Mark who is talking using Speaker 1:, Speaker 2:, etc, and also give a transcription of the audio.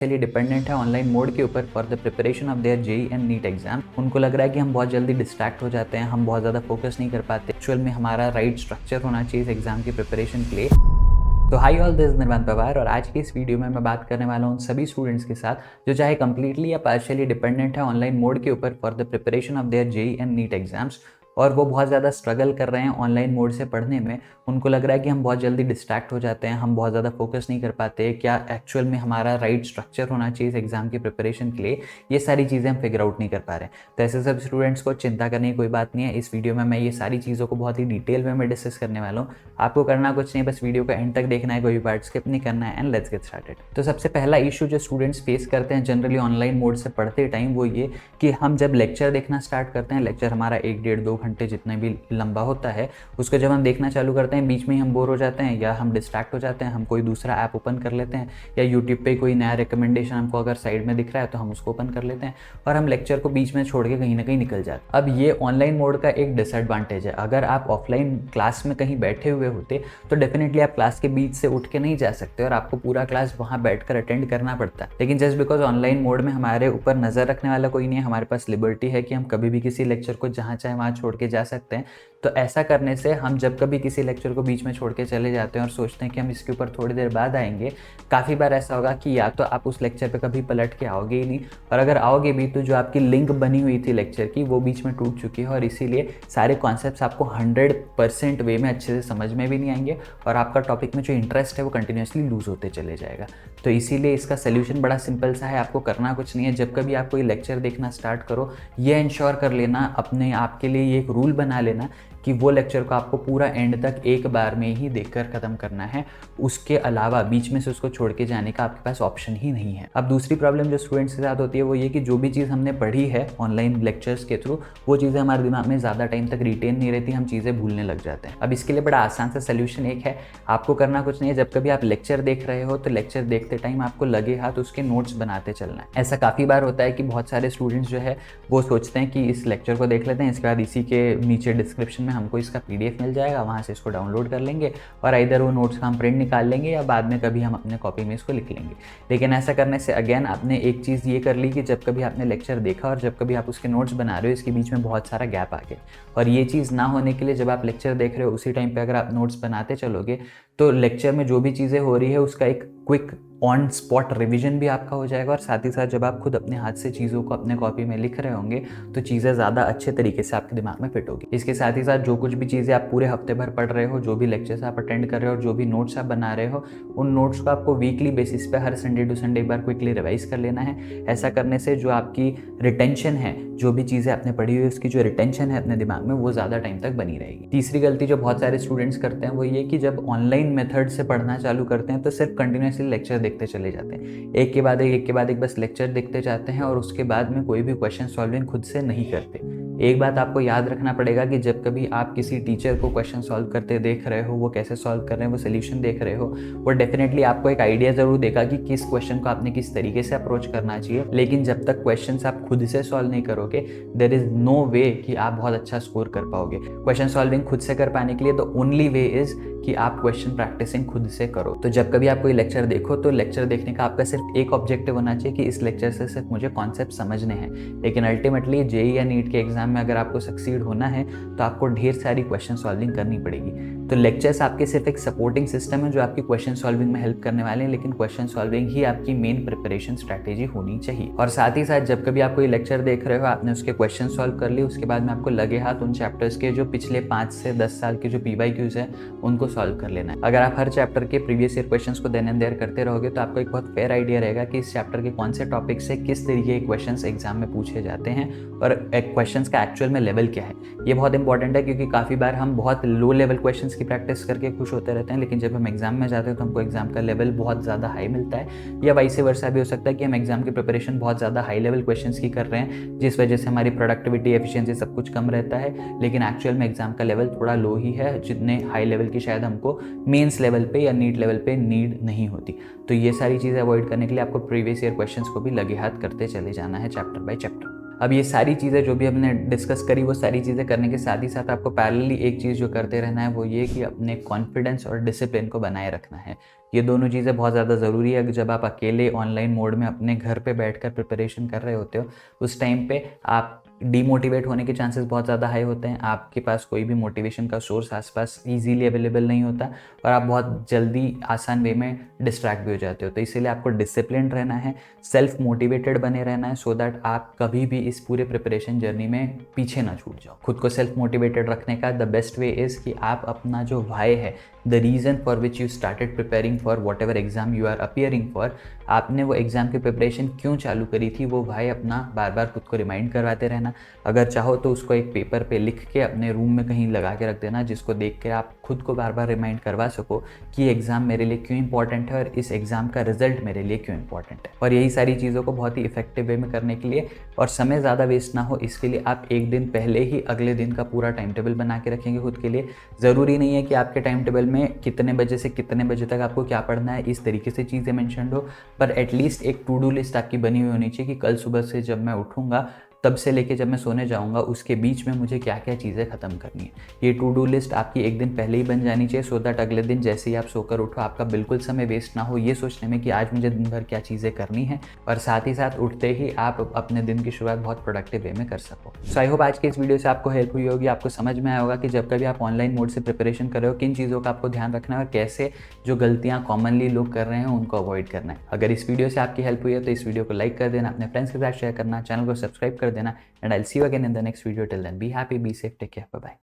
Speaker 1: लिए डिपेंडेंट है online mode के ऊपर for the preparation of their JEE and NEET exam. उनको लग रहा है कि हम बहुत जल्दी डिस्ट्रैक्ट हो जाते हैं, हम बहुत ज़्यादा फोकस नहीं कर पाते। एक्चुअल में हमारा राइट स्ट्रक्चर होना चाहिए इस एग्जाम की प्रिपरेशन के लिए। तो हाई ऑल, दिस निर्वाण पवार और आज की इस वीडियो में मैं बात करने वाला हूँ सभी स्टूडेंट्स के साथ जो चाहे कंप्लीटली या पार्शियली डिपेंडेंट है ऑनलाइन मोड के ऊपर for the preparation of their JEE and NEET exams और वो बहुत ज़्यादा स्ट्रगल कर रहे हैं ऑनलाइन मोड से पढ़ने में। उनको लग रहा है कि हम बहुत जल्दी डिस्ट्रैक्ट हो जाते हैं, हम बहुत ज़्यादा फोकस नहीं कर पाते। क्या एक्चुअल में हमारा राइट स्ट्रक्चर होना चाहिए इस एग्जाम की प्रिपरेशन के लिए, ये सारी चीज़ें हम फिगर आउट नहीं कर पा रहे हैं। तो ऐसे सब स्टूडेंट्स को चिंता करने की कोई बात नहीं है। इस वीडियो में मैं ये सारी चीज़ों को बहुत ही डिटेल में डिस्कस करने वाला हूँ। आपको करना कुछ नहीं, बस वीडियो का एंड तक देखना है, कोई भी पार्ट स्किप नहीं करना है एंड लेट्स गेट स्टार्टेड। तो सबसे पहला इशू जो स्टूडेंट्स फेस करते हैं जनरली ऑनलाइन मोड से पढ़ते टाइम वो ये कि हम जब लेक्चर देखना स्टार्ट करते हैं, लेक्चर हमारा 1-1.5-2 घंटे जितने भी लंबा होता है, उसको जब हम देखना चालू करते हैं बीच में ही हम बोर हो जाते हैं या हम डिस्ट्रैक्ट हो जाते हैं। हम कोई दूसरा ऐप ओपन कर लेते हैं या यूट्यूब पे कोई नया रिकमेंडेशन हमको अगर साइड में दिख रहा है तो हम उसको ओपन कर लेते हैं और हम लेक्चर को बीच में छोड़ के कहीं ना कहीं निकल जाते हैं। अब ये ऑनलाइन मोड का एक डिसएडवांटेज है। अगर आप ऑफलाइन क्लास में कहीं बैठे हुए होते तो डेफिनेटली आप क्लास के बीच से उठ के नहीं जा सकते और आपको पूरा क्लास वहाँ बैठकर अटेंड करना पड़ता है। लेकिन जस्ट बिकॉज ऑनलाइन मोड में हमारे ऊपर नजर रखने वाला कोई नहीं है, हमारे पास लिबर्टी है कि हम कभी भी किसी लेक्चर को जहाँ चाहे वहाँ छोड़ के जा सकते हैं। तो ऐसा करने से हम जब कभी किसी लेक्चर को बीच में छोड़ के चले जाते हैं और सोचते हैं कि हम इसके ऊपर थोड़ी देर बाद आएंगे, काफ़ी बार ऐसा होगा कि या तो आप उस लेक्चर पे कभी पलट के आओगे ही नहीं, और अगर आओगे भी तो जो आपकी लिंक बनी हुई थी लेक्चर की वो बीच में टूट चुकी है और इसीलिए सारे कॉन्सेप्ट्स आपको 100% वे में अच्छे से समझ में भी नहीं आएंगे और आपका टॉपिक में जो इंटरेस्ट है वो कंटिन्यूसली लूज होते चले जाएगा। तो इसीलिए इसका सोल्यूशन बड़ा सिंपल सा है। आपको करना कुछ नहीं है, जब कभी आप कोई लेक्चर देखना स्टार्ट करो ये इंश्योर कर लेना, अपने आप के लिए ये एक रूल बना लेना कि वो लेक्चर को आपको पूरा एंड तक एक बार में ही देखकर ख़त्म करना है। उसके अलावा बीच में से उसको छोड़ के जाने का आपके पास ऑप्शन ही नहीं है। अब दूसरी प्रॉब्लम जो स्टूडेंट्स के साथ होती है वो ये कि जो भी चीज़ हमने पढ़ी है ऑनलाइन लेक्चर्स के थ्रू वो चीज़ें हमारे दिमाग में ज़्यादा टाइम तक रिटेन नहीं रहती, हम चीज़ें भूलने लग जाते हैं। अब इसके लिए बड़ा आसान सा सोल्यूशन एक है, आपको करना कुछ नहीं है। जब कभी आप लेक्चर देख रहे हो तो लेक्चर देखते टाइम आपको लगे हाथ उसके नोट्स बनाते चलना है। ऐसा काफ़ी बार होता है कि बहुत सारे स्टूडेंट्स जो है वो सोचते हैं कि इस लेक्चर को देख लेते हैं, इसके बाद इसी के नीचे डिस्क्रिप्शन में हमको इसका PDF मिल जाएगा, वहाँ से इसको डाउनलोड कर लेंगे और इधर वो नोट्स का हम प्रिंट निकाल लेंगे या बाद में कभी हम अपने कॉपी में इसको लिख लेंगे। लेकिन ऐसा करने से अगेन आपने एक चीज़ ये कर ली कि जब कभी आपने लेक्चर देखा और जब कभी आप उसके नोट्स बना रहे हो इसके बीच में बहुत सारा गैप आ गया। और ये चीज़ ना होने के लिए जब आप लेक्चर देख रहे हो उसी टाइम पे अगर आप नोट्स बनाते चलोगे तो लेक्चर में जो भी चीज़ें हो रही है उसका एक क्विक ऑन स्पॉट रिवीजन भी आपका हो जाएगा और साथ ही साथ जब आप खुद अपने हाथ से चीज़ों को अपने कॉपी में लिख रहे होंगे तो चीज़ें ज़्यादा अच्छे तरीके से आपके दिमाग में फिट होगी। इसके साथ ही साथ जो कुछ भी चीज़ें आप पूरे हफ्ते भर पढ़ रहे हो, जो भी लेक्चर्स आप अटेंड कर रहे हो और जो भी नोट्स आप बना रहे हो, उन नोट्स को आपको वीकली बेसिस पे हर संडे टू संडे एक बार क्विकली रिवाइज कर लेना है। ऐसा करने से जो आपकी रिटेंशन है, जो भी चीज़ें आपने पढ़ी हुई उसकी जो रिटेंशन है अपने दिमाग में वो ज़्यादा टाइम तक बनी रहेगी। तीसरी गलती जो बहुत सारे स्टूडेंट्स करते हैं वो ये कि जब ऑनलाइन मेथड से पढ़ना चालू करते हैं तो सिर्फ कंटिन्यूसली लेक्चर देखते चले जाते हैं, एक के बाद एक बस लेक्चर देखते जाते हैं और उसके बाद में कोई भी क्वेश्चन सॉल्विंग खुद से नहीं करते। एक बात आपको याद रखना पड़ेगा कि जब कभी आप किसी टीचर को क्वेश्चन सॉल्व करते देख रहे हो, वो कैसे सॉल्व कर रहे हैं, वो सोल्यूशन देख रहे हो, वो डेफिनेटली आपको एक आइडिया ज़रूर देगा कि किस क्वेश्चन को आपने किस तरीके से अप्रोच करना चाहिए। लेकिन जब तक क्वेश्चंस आप खुद से सॉल्व नहीं करोगे देयर इज़ नो वे कि आप बहुत अच्छा स्कोर कर पाओगे। क्वेश्चन सॉल्विंग खुद से कर पाने के लिए द ओनली वे इज़ कि आप क्वेश्चन प्रैक्टिसिंग खुद से करो। तो जब कभी आप कोई लेक्चर देखो तो लेक्चर देखने का आपका सिर्फ एक ऑब्जेक्टिव होना चाहिए कि इस लेक्चर से सिर्फ मुझे कॉन्सेप्ट समझने हैं। लेकिन अल्टीमेटली जेईई या नीट के एग्जाम में अगर आपको सक्सीड होना है तो आपको ढेर सारी क्वेश्चन सॉल्विंग करनी पड़ेगी। तो लेक्चर्स आपके सिर्फ एक सपोर्टिंग सिस्टम है जो आपकी क्वेश्चन सॉल्विंग में हेल्प करने वाले हैं, लेकिन क्वेश्चन सॉल्विंग ही आपकी मेन प्रिपरेशन स्ट्रैटेजी होनी चाहिए। और साथ ही साथ जब कभी आप कोई लेक्चर देख रहे हो, आपने उसके क्वेश्चन सॉल्व कर लिए, उसके बाद में आपको लगे हाथ उन चैप्टर्स के जो पिछले 5 से 10 साल के जो PYQs हैं उनको सॉल्व कर लेना है। अगर आप हर चैप्टर के प्रीवियस ईयर क्वेश्चंस को देन एंड देयर करते रहोगे तो आपको एक बहुत फेयर आइडिया रहेगा कि इस चैप्टर के कौन से टॉपिक से किस तरीके के क्वेश्चंस एग्जाम में पूछे जाते हैं और क्वेश्चंस का एक्चुअल में लेवल क्या है। ये बहुत इंपॉर्टेंट है क्योंकि काफ़ी बार हम बहुत लो लेवल क्वेश्चंस की प्रैक्टिस करके खुश होते रहते हैं, लेकिन जब हम एग्जाम में जाते हैं तो हमको एग्जाम का लेवल बहुत ज़्यादा हाई मिलता है। या वाइस वर्सा भी हो सकता है कि हम एग्जाम की प्रिपरेशन बहुत ज़्यादा हाई लेवल क्वेश्चंस की कर रहे हैं जिस वजह से हमारी प्रोडक्टिविटी, एफिशिएंसी सब कुछ कम रहता है, लेकिन एक्चुअल में एग्जाम का लेवल थोड़ा लो ही है, जितने हाई लेवल की शायद हमको मेंस लेवल पे या नीट लेवल पे नीड नहीं होती। तो ये सारी चीज़ें अवॉइड करने के लिए आपको प्रीवियस ईयर क्वेश्चंस को भी लगे हाथ करते चले जाना है चैप्टर बाय चैप्टर। अब ये सारी चीज़ें जो भी हमने डिस्कस करी, वो सारी चीज़ें करने के साथ ही साथ आपको पैरेलली एक चीज़ जो करते रहना है वो ये कि अपने कॉन्फिडेंस और डिसिप्लिन को बनाए रखना है। ये दोनों चीज़ें बहुत ज़्यादा ज़रूरी है। जब आप अकेले ऑनलाइन मोड में अपने घर पे बैठकर प्रिपरेशन कर रहे होते हो, उस टाइम पे आप डीमोटिवेट होने के चांसेस बहुत ज़्यादा हाई होते हैं। आपके पास कोई भी मोटिवेशन का सोर्स आसपास ईजीली अवेलेबल नहीं होता और आप बहुत जल्दी आसान वे में डिस्ट्रैक्ट भी हो जाते हो। तो इसीलिए आपको डिसिप्लिन रहना है, सेल्फ मोटिवेटेड बने रहना है, सो दैट आप कभी भी इस पूरे प्रिपरेशन जर्नी में पीछे ना छूट जाओ। खुद को सेल्फ मोटिवेटेड रखने का द बेस्ट वे इज़ कि आप अपना जो व्हाई है, the reason for which you started preparing for whatever exam you are appearing for, आपने वो एग्ज़ाम की प्रिपरेशन क्यों चालू करी थी, वो भाई अपना बार बार खुद को रिमाइंड करवाते रहना। अगर चाहो तो उसको एक पेपर पे लिख के अपने रूम में कहीं लगा के रख देना, जिसको देख के आप खुद को बार बार रिमाइंड करवा सको कि एग्ज़ाम मेरे लिए क्यों इंपॉर्टेंट है और इस एग्ज़ाम का रिजल्ट मेरे लिए क्यों इंपॉर्टेंट है। और यही सारी चीज़ों को बहुत ही इफेक्टिव वे में करने के लिए और समय ज़्यादा वेस्ट ना हो, इसके लिए आप एक दिन पहले ही अगले दिन का पूरा टाइम टेबल बना के रखेंगे खुद के लिए। ज़रूरी नहीं है कि आपके टाइम टेबल में कितने बजे से कितने बजे तक आपको क्या पढ़ना है इस तरीके से चीज़ें मेंशन हो, पर एटलीस्ट एक टू डू लिस्ट आपकी बनी हुई होनी चाहिए कि कल सुबह से जब मैं उठूँगा तब से लेके जब मैं सोने जाऊंगा उसके बीच में मुझे क्या क्या चीज़ें ख़त्म करनी है। ये टू डू लिस्ट आपकी एक दिन पहले ही बन जानी चाहिए, सो दैट अगले दिन जैसे ही आप सोकर उठो आपका बिल्कुल समय वेस्ट ना हो ये सोचने में कि आज मुझे दिन भर क्या चीज़ें करनी है, और साथ ही साथ उठते ही आप अपने दिन की शुरुआत बहुत प्रोडक्टिव वे में कर सको। सो आई होप आज के इस वीडियो से आपको हेल्प हुई होगी, आपको समझ में आया होगा कि जब कभी आप ऑनलाइन मोड से प्रिपरेशन कर रहे हो किन चीज़ों का आपको ध्यान रखना है और कैसे जो गलतियाँ कॉमनली लोग कर रहे हैं उनको अवॉइड करना है। अगर इस वीडियो से आपकी हेल्प हुई है तो इस वीडियो को लाइक कर देना, अपने फ्रेंड्स के साथ शेयर करना, चैनल को सब्सक्राइब कर देना, and I'll see you again in the next video. Till then, be happy, be safe, take care, bye bye.